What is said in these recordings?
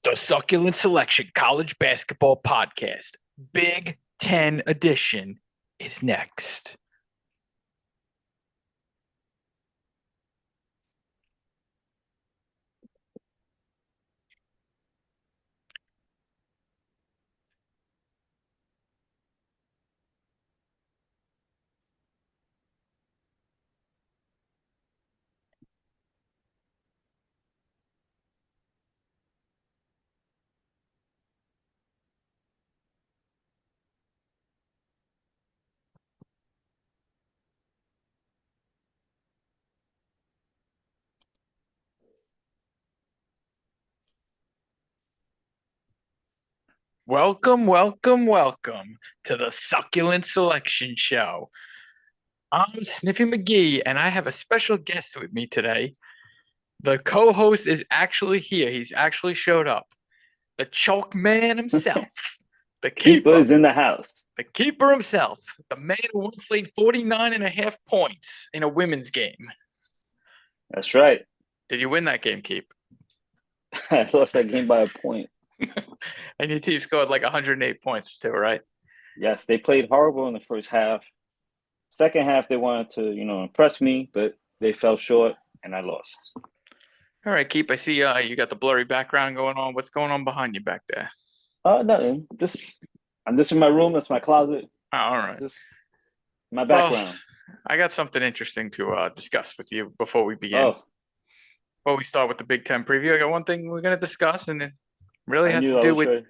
The Succulent Selection College Basketball Podcast, Big Ten Edition, is next. Welcome to the Succulent Selection Show. I'm Sniffy McGee, and I have a special guest with me today. The co-host is actually here. He's actually showed up. The chalk man himself, the Keeper keeper, is in the house. the keeper himself, the man who once laid 49 and a half points in a women's game. That's right. Did you win that game, Keep? I lost that game by a point. And your team scored like 108 points too, right? Yes, they played horrible in the first half. Second half, they wanted to, impress me, but they fell short, and I lost. All right, Keep. I see you got the blurry background going on. What's going on behind you back there? Nothing. I'm just in my room. That's my closet. Oh, all right. Just my Well, background. I got something interesting to discuss with you before we begin. Oh, Before we start with the Big Ten preview, I got one thing we're going to discuss, and it really I has knew to I do was with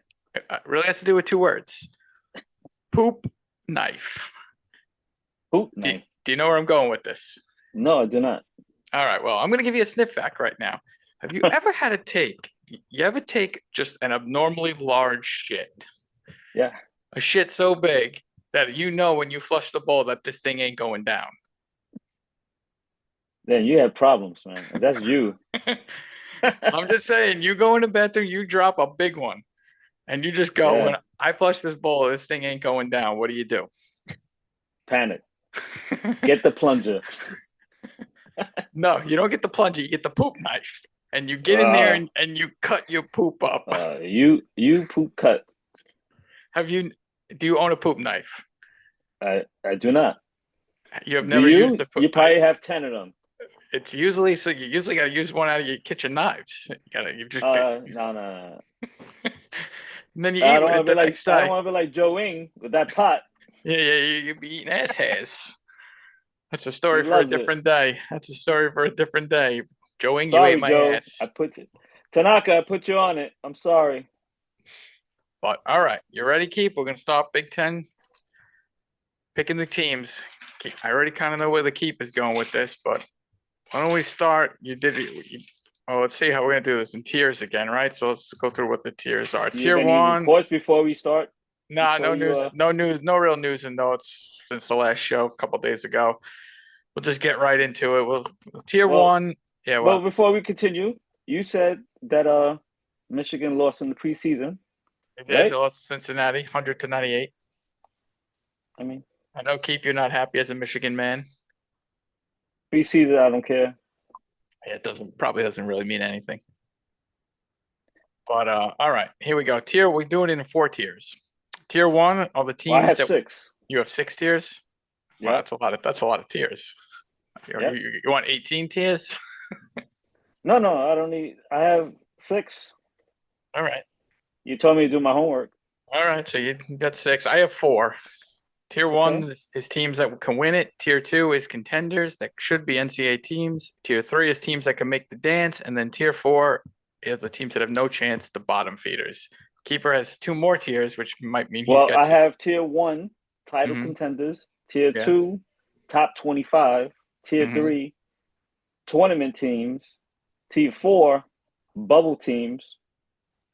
sure. two words: poop knife. Poop Do, knife. do you know where I'm going with this? No, I do not. All right. Well, I'm going to give you a sniff fact right now. Have you ever had to take? You ever take just an abnormally large shit? Yeah. A shit so big that you know when you flush the bowl that this thing ain't going down. Then you have problems, man. That's you. I'm just saying, you go in the bathroom, you drop a big one, and you just go, Yeah. when I flush this bowl, this thing ain't going down. What do you do? Panic. Get the plunger. No, you don't get the plunger, you get the poop knife. And you get in there Uh, and you cut your poop up. you poop cut. Do you own a poop knife? I do not. You have Do never used you? a poop. You probably have 10 of them. It's usually, so you usually got to use one out of your kitchen knives. You just get, No. and then you eat with it the next I don't day. want to be like Joe Ing with that pot. Yeah, you be eating ass hairs. That's a He story for a loves it. different day. That's a story for a different day. Joeing, you ate Sorry, my Joe. ass. Tanaka, I put you on it. I'm sorry. But all right, you ready, Keep? We're gonna start Big Ten picking the teams. I already kind of know where the Keep is going with this, but why don't we start? Oh, let's see how we're gonna do this in tiers again, right? So let's go through what the tiers are. Do you have Tier any one, reports before we start? nah, Before no you news, no news, no real news and notes since the last show a couple days ago. We'll just get right into it. Tier well, one, yeah, well, what? before we continue, you said that Michigan lost in the preseason, They did. They right? lost to Cincinnati, 100-98. I mean, I know, Keep, you're not happy as a Michigan man. preseason, I don't care. It probably doesn't really mean anything. But all right, here we go. We're doing it in four tiers. Tier one are the Well, I teams have that six. you have six tiers. Wow, Yep. that's a lot of tiers. Yep. You want 18 tiers? No, I don't need. I have six. All right. You told me to do my homework. All right. So you got six. I have four. Tier one Okay. is teams that can win it. Tier two is contenders that should be NCAA teams. Tier three is teams that can make the dance. And then tier four is the teams that have no chance, the bottom feeders. Keeper has two more tiers, which might mean he's Well, got I have tier one, title mm-hmm, contenders. Tier yeah. two, top 25. Tier Mm-hmm. three, tournament teams. Tier four, bubble teams.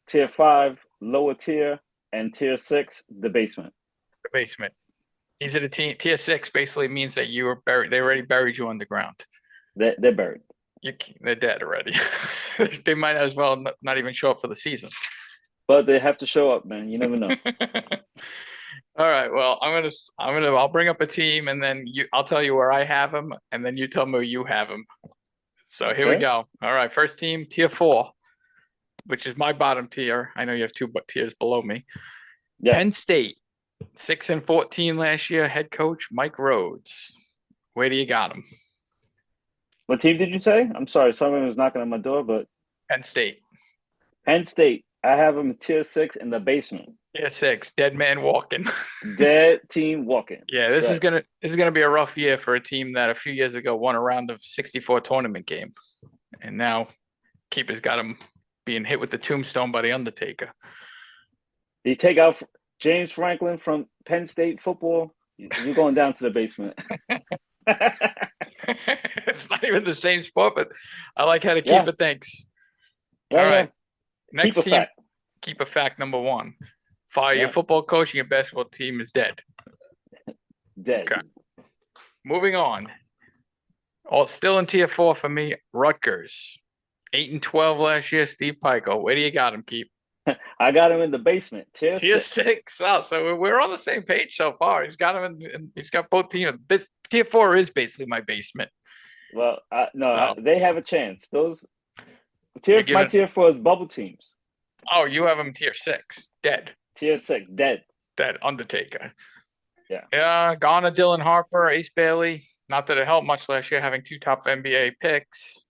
Tier five, lower tier. And tier six, the basement. The basement. These are the tier six basically means that you were buried. They already buried you underground. They're buried. They're dead already. They might as well not even show up for the season. But they have to show up, man. You never know. All right. Well, I'll bring up a team and then I'll tell you where I have them and then you tell me where you have them. So here we Okay. go. All right. First team, tier four. which is my bottom tier. I know you have two tiers below me. Penn Yes. State, 6-14 last year. Head coach Mike Rhodes. Where do you got him? What team did you say? I'm sorry, someone was knocking on my door, but Penn State. Penn State. I have them tier 6 in the basement. Tier 6. Dead man walking. Dead team walking. Yeah, That's right. this is gonna be a rough year for a team that a few years ago won a round of 64 tournament game, and now keeper's got him being hit with the tombstone by the Undertaker. You take out James Franklin from Penn State football, you're going down to the basement. It's not even the same sport, but I like how the Yeah, keeper thinks. All yeah, yeah. right, Keep next a team. fact. Keep a fact number one. Fire your Yeah, football coach and your basketball team is dead. dead. Okay. Moving on. All still in tier 4 for me. Rutgers. 8-12 last year. Steve Pico. Where do you got him, Keep? I got him in the basement, tier Tier 6. 6. Oh, so we're on the same page so far. He's got him he's got both teams. This tier 4 is basically my basement. Well, no, So they have a chance. Those you're my giving tier 4 is bubble teams. oh, you have him tier 6. Dead. Tier 6, dead. Dead. Undertaker. Yeah. Yeah, Garner, Dylan Harper, Ace Bailey. Not that it helped much last year having two top NBA picks,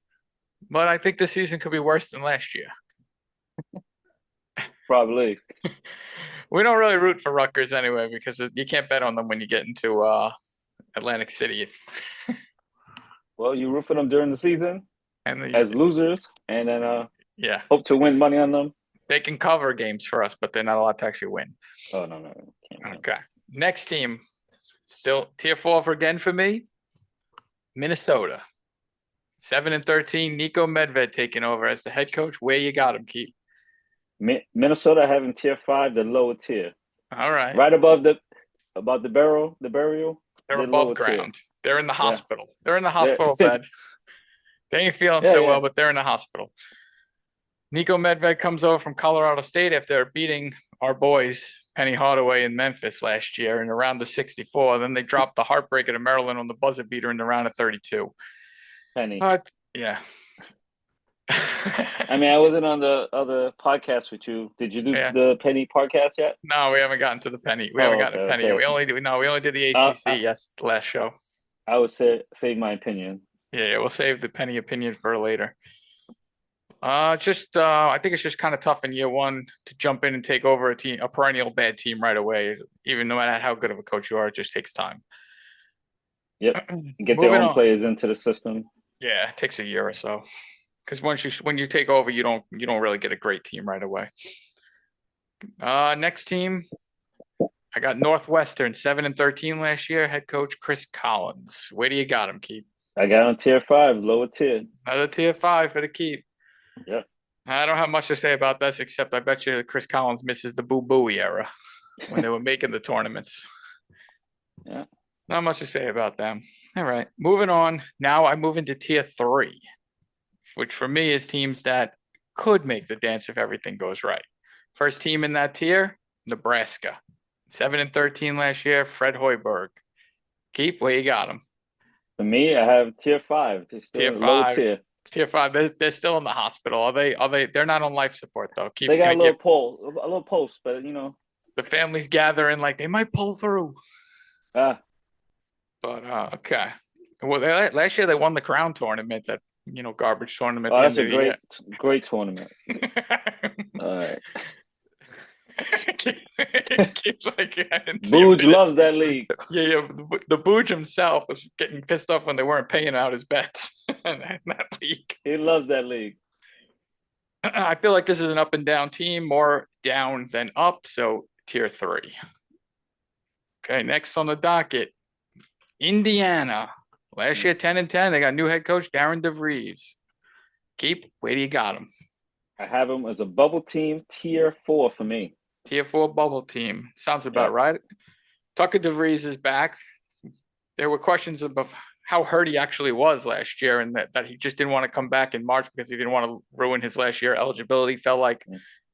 but I think this season could be worse than last year. Probably. We don't really root for Rutgers anyway because you can't bet on them when you get into Atlantic City. Well, you root for them during the season And as losers, and then yeah, hope to win money on them. they can cover games for us, but they're not allowed to actually win. Oh no, can't win. Okay. Next team, still tier 4 again for me. Minnesota. 7-13. Nico Medved taking over as the head coach. Where you got him, Keep? Minnesota having tier 5, the lower tier, All right. right above the burial, They're the above lower tier. ground. They're in the Yeah, hospital. They're in the yeah, hospital bed. They ain't feeling yeah, so yeah. well, but they're in the hospital. Nico Medved comes over from Colorado State after beating our boys, Penny Hardaway in Memphis last year in the round of 64. Then they dropped the heartbreaker to Maryland on the buzzer beater in the round of 32. Penny. But yeah. I mean, I wasn't on the other podcast with you. Did you do Yeah. the Penny podcast yet? No, we haven't gotten to the penny. We haven't Oh, gotten okay, to penny. okay. We only did the Uh, ACC I, last show. I would say save my opinion. Yeah, we'll save the penny opinion for later. I think it's just kind of tough in year one to jump in and take over a perennial bad team right away. Even no matter how good of a coach you are, it just takes time. Yep, get their Moving own on. players into the system. Yeah, it takes a year or so. Because when you take over, you don't really get a great team right away. Next team, I got Northwestern 7-13 last year. Head coach Chris Collins. Where do you got him, Keep? I got on tier 5, lower tier. Another tier 5 for the Keep. Yep. I don't have much to say about this except I bet you Chris Collins misses the Boo Booey era when they were making the tournaments. Yeah. Not much to say about them. All right, moving on. Now I move into tier 3, which for me is teams that could make the dance if everything goes right. First team in that tier, Nebraska. 7-13 last year, Fred Hoiberg. Keep where you got them. For me, I have tier 5. They're still Tier lower 5. tier. Tier 5. They're still in the hospital. They're not on life support though. They Keep's got gonna give a little post, but the families gathering like they might pull through. ah, But okay. Well, last year they won the Crown tournament, that garbage tournament at oh, the that's end a of the great tournament. year. All right. Keeps like I didn't see him. Booge loves that league. Yeah. The Booge himself was getting pissed off when they weren't paying out his bets in that league. He loves that league. I feel like this is an up and down team, more down than up. So tier 3. Okay, next on the docket, Indiana. Last year 10-10. They got new head coach Darren DeVries. Keep, where do you got him? I have him as a bubble team, tier 4 for me. Tier 4 bubble team. Sounds about Yep. right. Tucker DeVries is back. There were questions about how hurt he actually was last year and that he just didn't want to come back in March because he didn't want to ruin his last year eligibility. Felt like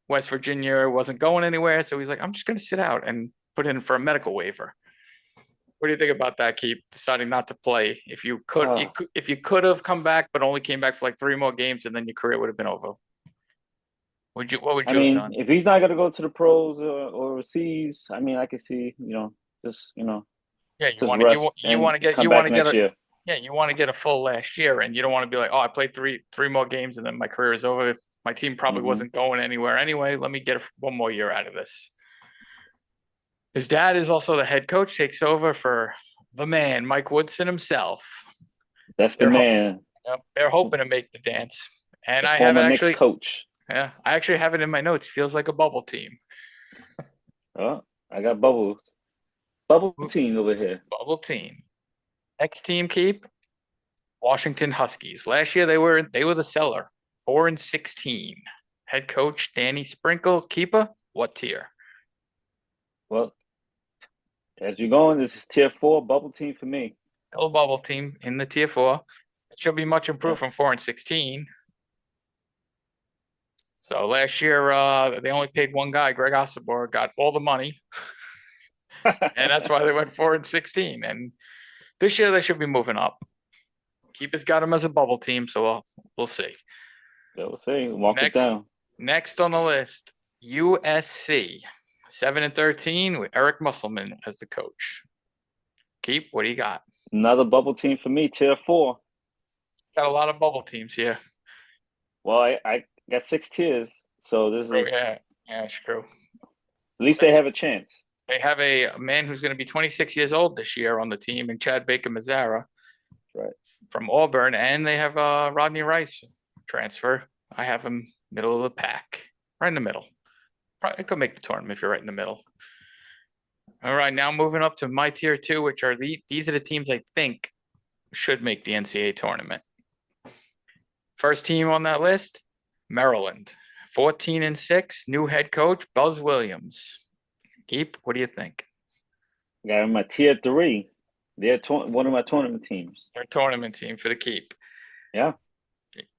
West Virginia wasn't going anywhere. So he's like, I'm just going to sit out and put in for a medical waiver. What do you think about that, Keep, deciding not to play? If you could have come back, but only came back for like 3 more games and then your career would have been over. What would I you have mean, done? if he's not gonna go to the pros or overseas, I mean, I can see, just Yeah, just rest you and want to get come you want back to get next a year. yeah, you want to get a full last year, and you don't want to be like, oh, I played three more games and then my career is over. My team probably Hmm. wasn't going anywhere anyway. Let me get one more year out of this. His dad is also the head coach, takes over for the man, Mike Woodson himself. That's the They're ho man, Yep, they're hoping to make the dance, and the I have it former Knicks actually. coach. Yeah, I actually have it in my notes. Feels like a bubble team. Oh, I got bubble team over here. Bubble team. Next team keep Washington Huskies. Last year they were the seller, 4-16. Head coach Danny Sprinkle, keeper. What tier? Well, as we're going, this is tier four bubble team for me. Still bubble team in the tier four. It should be much Yeah. improved from 4-16. So last year they only paid one guy, Greg Osobor, got all the money, and that's why they went 4-16. And this year they should be moving up. Keeper's got them as a bubble team, so we'll see. Yeah, we'll see. Walk it Next, down. next on the list, USC, 7-13 with Eric Musselman as the coach. Keep, what do you got? Another bubble team for me, tier four. Got a lot of bubble teams here. Well, I got six tiers, so this Oh, is yeah, yeah, it's true. at least they have a chance. They have a man who's going to be 26 years old this year on the team, and Chad Baker Mazzara Right. from Auburn, and they have Rodney Rice transfer. I have him middle of the pack, right in the middle. Probably could make the tournament if you're right in the middle. All right, now moving up to my tier two, which are these are the teams I think should make the NCAA tournament. First team on that list, Maryland, 14-6, new head coach Buzz Williams. Keep, what do you think? Got in my tier three. They're one of my tournament teams. Their tournament team for the keep. Yeah.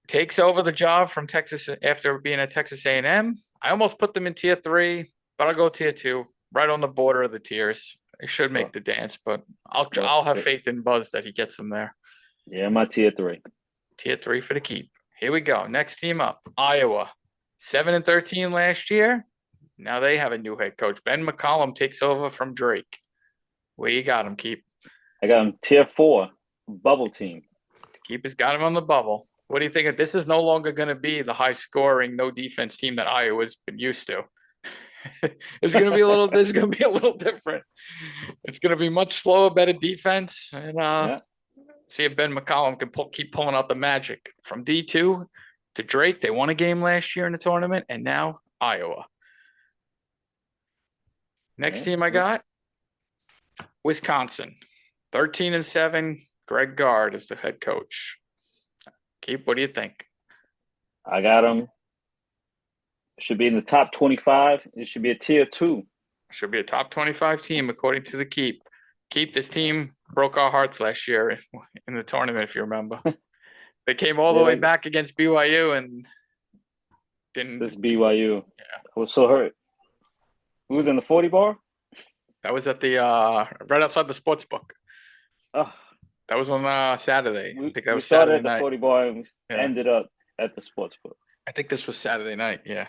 Takes over the job from Texas after being at Texas A&M. I almost put them in tier three, but I'll go tier two, right on the border of the tiers. They should make Well, the dance, but well, I'll have faith in Buzz that he gets them there. yeah, my tier three. Tier three for the keep. Here we go. Next team up, Iowa, 7-13 last year. Now they have a new head coach. Ben McCollum takes over from Drake. Where you got him, Keep? I got them tier four bubble team. Keep has got him on the bubble. What do you think? This is no longer going to be the high scoring, no defense team that Iowa's been used to. It's going to be a little. This is going to be a little different. It's going to be much slower, better defense, and Yeah. see if Ben McCollum can keep pulling out the magic from D2 to Drake. They won a game last year in the tournament, and now Iowa. Next Yeah. team I got, Wisconsin, 13-7. Greg Gard is the head coach. Keep, what do you think? I got them. Should be in the top 25. It should be a tier two. Should be a top 25 team according to the Keep. Keep, this team broke our hearts last year in the tournament, if you remember. They came all the way back against BYU and didn't. This BYU. Yeah. I was so hurt. Who was in the 40 bar? That was at the right outside the sports book. Oh, That was on Saturday. I think that we was started Saturday at the night. 40 bar and we Yeah. ended up at the sports book. I think this was Saturday night. Yeah.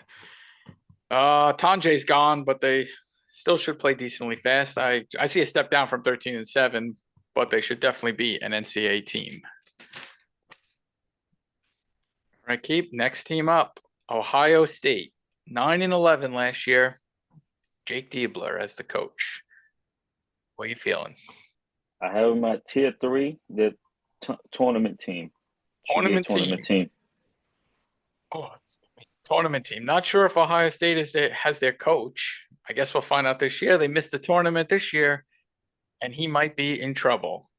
Tanjay's gone, but they still should play decently fast. I see a step down from 13-7, but they should definitely be an NCAA team. All right, Keep. Next team up, Ohio State, 9-11 last year. Jake Diebler as the coach. What are you feeling? I have my tier three, the tournament team. Should be a tournament team. Oh, tournament team. Not sure if Ohio State has their coach. I guess we'll find out this year. They missed the tournament this year, and he might be in trouble.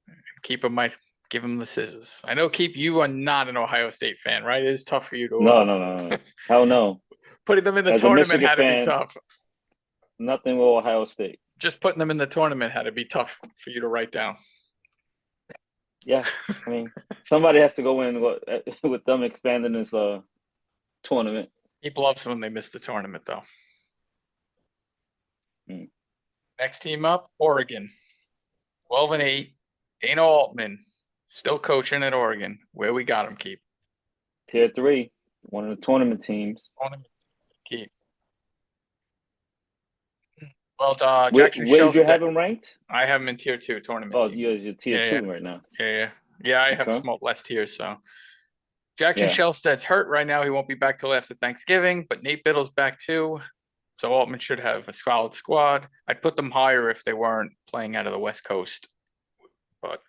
Keep him might give him the scissors. I know, Keep, you are not an Ohio State fan, right? It is tough for you to. No. Hell no. Putting them in the As a tournament Michigan had to be fan, tough. nothing with Ohio State. Just putting them in the tournament had to be tough for you to write down. Yeah, I mean, somebody has to go in with them expanding this tournament. Keep loves when they miss the tournament, though. Hmm. Next team up, Oregon, 12-8. Dana Altman still coaching at Oregon. Where we got him, Keep? Tier three, one of the tournament teams. Keep. Well, Jackson Where did you Shellstead. have him ranked? I have him in tier two tournament Oh, team. you're tier Yeah, yeah, two right now. yeah, yeah. Yeah, I have Okay. small less tiers, so Jackson Yeah. Shellstead's hurt right now. He won't be back till after Thanksgiving, but Nate Biddle's back too. So Altman should have a solid squad. I'd put them higher if they weren't playing out of the West Coast. But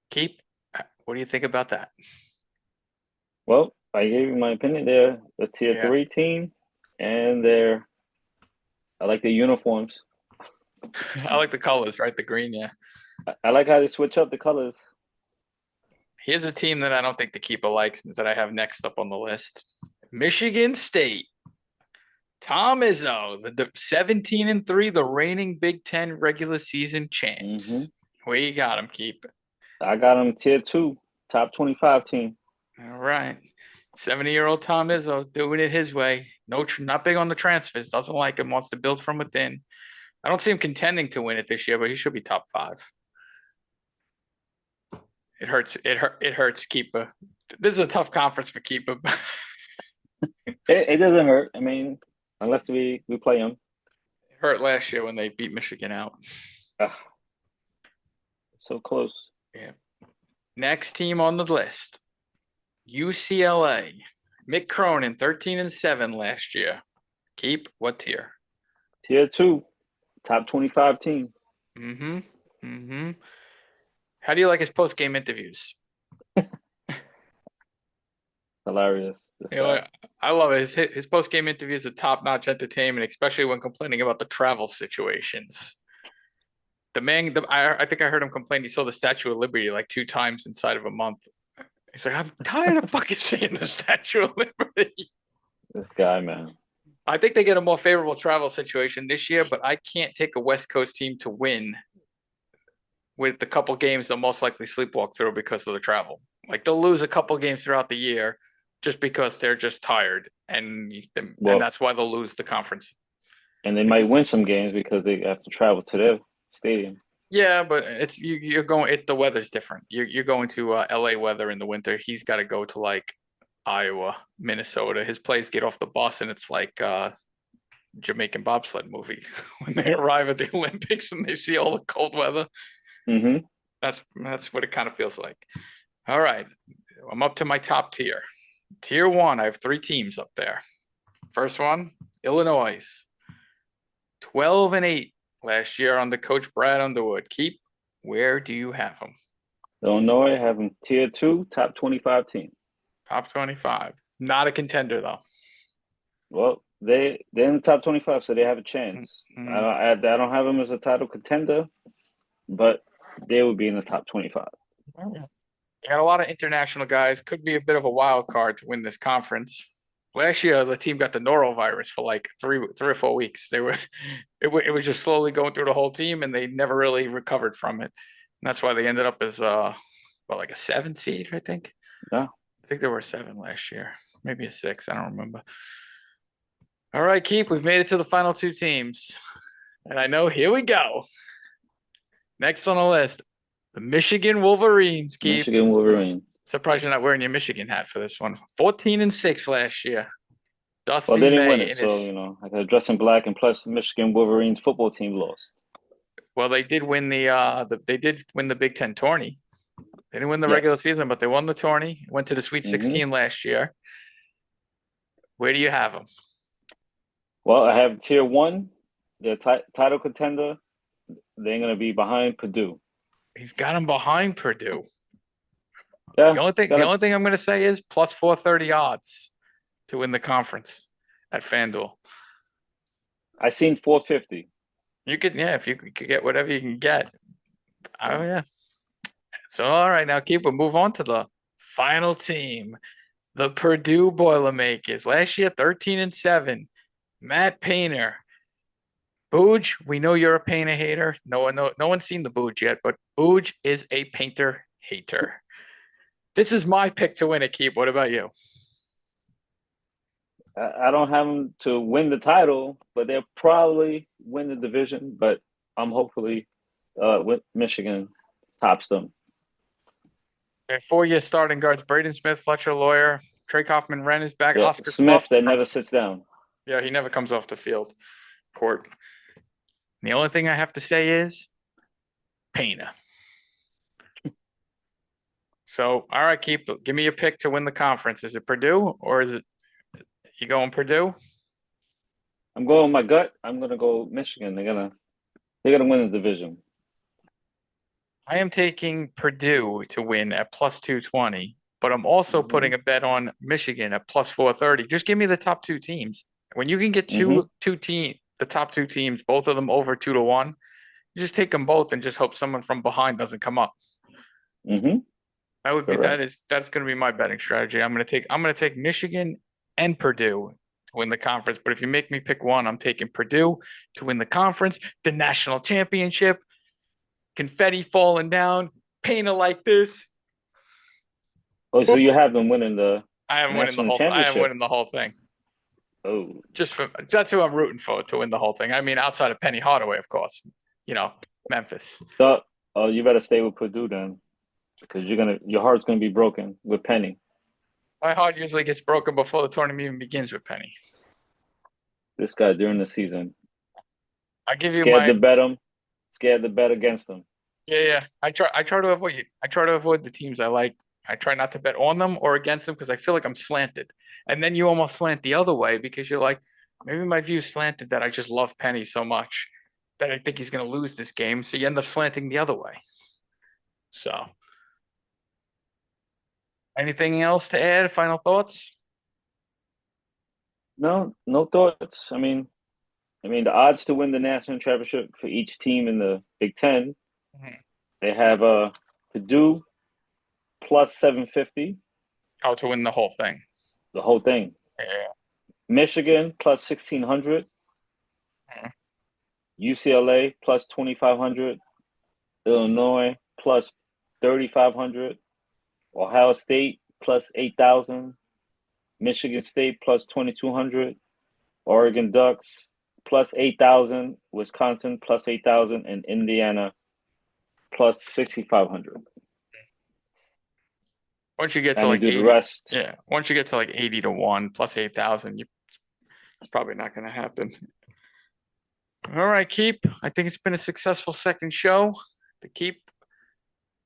keep, what do you think about that? Well, I gave you my opinion. They're a tier Yeah, three team, and I like their uniforms. I like the colors, right? The green, yeah. I like how they switch up the colors. Here's a team that I don't think the keeper likes that I have next up on the list. Michigan State. Tom Izzo, the 17-3, the reigning Big Ten regular season Hmm. champs. Where you got him, keep. I got them tier two, top 25 team. All right. 70-year-old Tom Izzo doing it his way. No, not big on the transfers. Doesn't like him. Wants to build from within. I don't see him contending to win it this year, but he should be top five. It hurts. It hurts. Keeper. This is a tough conference for keeper. It doesn't hurt. I mean, unless we play them. It hurt last year when they beat Michigan out. Ah, so close. Yeah. Next team on the list, UCLA. Mick Cronin, 13-7 last year. Keep what tier? Tier two, top 25 team. Mm-hmm. Mm-hmm. How do you like his post-game interviews? Hilarious. This You know, guy. I love it. His post-game interviews are top-notch entertainment, especially when complaining about the travel situations. I think I heard him complain he saw the Statue of Liberty like 2 times inside of a month. He's like, I'm tired of fucking seeing the Statue of Liberty. This guy, man. I think they get a more favorable travel situation this year, but I can't take a West Coast team to win with the couple games they'll most likely sleepwalk through because of the travel. Like they'll lose a couple games throughout the year just because they're just tired, and Well, that's why they'll lose the conference. and they might win some games because they have to travel to their stadium. Yeah, but you're going. The weather's different. You're going to LA weather in the winter. He's got to go to like Iowa, Minnesota. His plays get off the bus and it's like Jamaican bobsled movie when they arrive at the Olympics and they see all the cold weather. Hmm. That's what it kind of feels like. All right, I'm up to my top tier. Tier one, I have 3 teams up there. First one, Illinois, 12-8 last year under Coach Brad Underwood. Keep, where do you have them? Illinois have them tier two, top 25 team. Top 25. Not a contender though. Well, they're in the top 25, so they have a chance. Mm-hmm. I don't have them as a title contender, but they would be in the top 25. You got a lot of international guys. Could be a bit of a wild card to win this conference. Last year, the team got the norovirus for like 3 or 4 weeks. It was just slowly going through the whole team, and they never really recovered from it. And that's why they ended up as like a 7 seed, I think. Yeah. I think there were 7 last year, maybe a 6. I don't remember. All right, Keep. We've made it to the final 2 teams, and I know here we go. Next on the list, the Michigan Wolverines. Keep. Michigan Wolverines. Surprised you're not wearing your Michigan hat for this one. 14-6 last year. Dusty Well, they didn't win May it, in so his I got to dress in black, and plus the Michigan Wolverines football team lost. well, they did win they did win the Big Ten tourney. They didn't win the regular Yes. season, but they won the tourney. Went to the Sweet Hmm. 16 last year. Where do you have them? Well, I have tier one, their title contender. They're going to be behind Purdue. He's got them behind Purdue. Yeah, The only thing I'm going to say is plus 430 odds to win the conference at FanDuel. I seen 450. You could, yeah, if you could get whatever you can get. Oh yeah. So all right, now keep. We'll move on to the final team, the Purdue Boilermakers. Last year, 13-7. Matt Painter. Booge, we know you're a Painter hater. No one's seen the Booge yet, but Booge is a Painter hater. This is my pick to win it, Keep. What about you? I don't have them to win the title, but they'll probably win the division. But I'm hopefully with Michigan tops them. Their 4-year starting guards: Braden Smith, Fletcher Lawyer, Trey Kaufman, Wren is back. Yeah, Oscar Smith Fluff that from never sits down. Yeah, he never comes off the field court. The only thing I have to say is Pena. So, all right, give me your pick to win the conference. Is it Purdue or is it you going Purdue? I'm going with my gut. I'm gonna go Michigan. They're gonna win the division. I am taking Purdue to win at plus 220, but I'm also Mm-hmm. putting a bet on Michigan at plus 430. Just give me the top two teams. When you can get Mm-hmm. the top two teams, both of them over 2-1, you just take them both and just hope someone from behind doesn't come up. Mm-hmm. Correct. That's going to be my betting strategy. I'm going to take Michigan and Purdue to win the conference. But if you make me pick one, I'm taking Purdue to win the conference, the national championship, confetti falling down, painted like this. Oh, so you have them winning the national I am championship. winning the whole thing. Oh, That's who I'm rooting for to win the whole thing. I mean, outside of Penny Hardaway, of course. You know, Memphis. so you better stay with Purdue then, because your heart's gonna be broken with Penny. My heart usually gets broken before the tournament even begins with Penny. This guy during the season, I give you scared my to bet him, scared to bet against him. Yeah. I try to avoid the teams I like. I try not to bet on them or against them because I feel like I'm slanted. And then you almost slant the other way because you're like, maybe my view's slanted that I just love Penny so much that I think he's going to lose this game. So you end up slanting the other way. So, anything else to add? Final thoughts? No, no thoughts. I mean, the odds to win the national championship for each team in the Big Ten, Mhm. they have Purdue plus 750, Oh, to win the whole thing. the whole thing. Yeah. Michigan plus 1600, Mhm. UCLA plus 2500, Illinois plus 3500, Ohio State plus 8000, Michigan State plus 2200, Oregon Ducks plus 8,000, Wisconsin plus 8,000, and Indiana plus 6,500. Once you get to And you like do the 80, rest. yeah, once you get to like 80-1 plus 8,000, it's probably not going to happen. All right, Keep. I think it's been a successful second show. To Keep,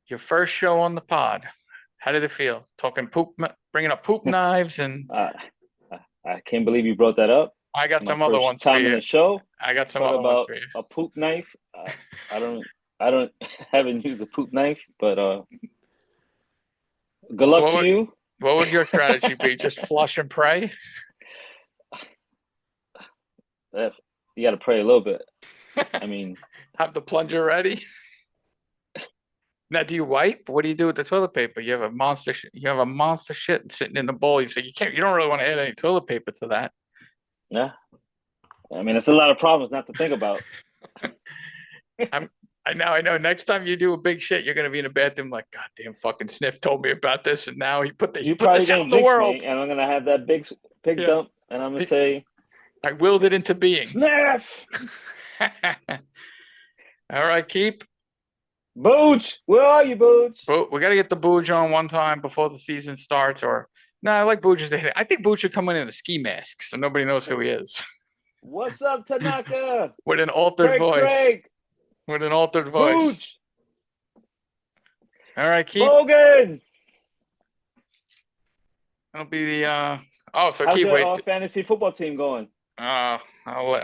your first show on the pod. How did it feel? Talking poop, bringing up poop knives, and I, I can't believe you brought that up. I got My some other first ones for time in you. the show. I got some Talk other ones about for you. a poop knife. I don't, I don't, haven't used a poop knife, but good luck What to would you. what would your strategy be? Just flush and pray? You got to pray a little bit. I mean, Have the plunger ready? Now, do you wipe? What do you do with the toilet paper? You have a monster shit sitting in the bowl. So you don't really want to add any toilet paper to that. yeah. I mean, it's a lot of problems not to think about. I'm I know. Next time you do a big shit, you're gonna be in the bathroom like, God damn fucking Sniff told me about this, and now he You're put probably this out gonna in the jinx me, world. and I'm gonna have that big pig Yeah. dump, and I'm gonna say, I willed it into being. "Sniff, All right, Keep. Booch, where are you, Booch?" But we got to get the Booge on one time before the season starts. Or no, I like Booge's. I think Booge should come in a ski mask so nobody knows who he is What's up, Tanaka? with an altered Craig, voice. Craig, With an altered voice. Booch, All right, Keep. Bogan. That'll be the Oh, so How's Keep. your Wait. fantasy football team going? I'll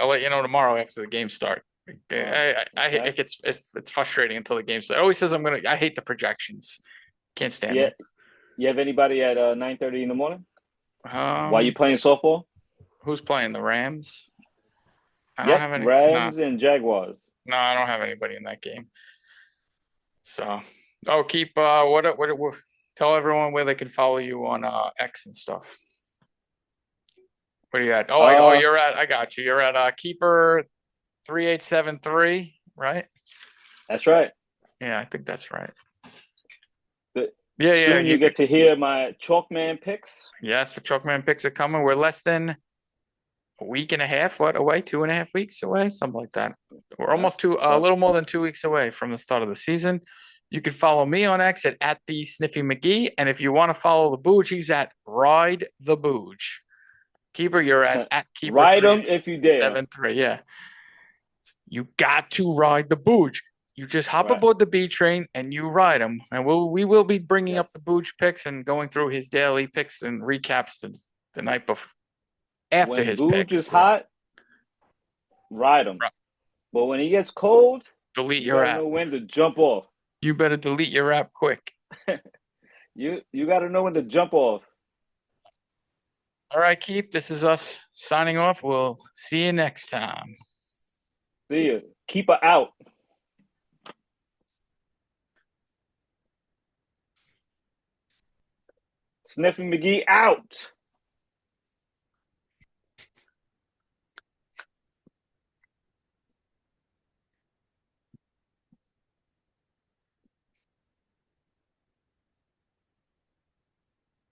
let you know tomorrow after the game start. Okay. It's frustrating until the game starts. It always says I hate the projections. Can't stand Yeah, them. you have anybody at 9:30 in the morning while you Um, playing softball? who's playing the Rams? I don't Yep, have any. No, Rams and Jaguars. no, I don't have anybody in that game. So, keep tell everyone where they can follow you on X and stuff. What are you at? Uh, You're at. I got you. You're at Keeper 3873, right? that's right. Yeah, I think that's right. But Yeah. soon You you could. get to hear my Chalkman picks. Yes, the Chalkman picks are coming. We're less than a week and a half, away? 2.5 weeks away, something like that. We're Yeah. almost a little more than 2 weeks away from the start of the season. You can follow me on X at the Sniffy McGee, and if you want to follow the Booge, he's at Ride the Booge. Keeper, you're at keeper Ride them if you dare. 373. Yeah. You got to ride the Booge. You just hop Right. aboard the B train and you ride him. And we will be bringing Yes. up the Booge picks and going through his daily picks and recaps the night before after When his Booge picks. is So hot, ride him. But when he gets cold, delete you your gotta app. know when to jump off. You better delete your app quick. You gotta know when to jump off. All right, Keith, this is us signing off. We'll see you next time. See you. Keep her out. Sniffy McGee out.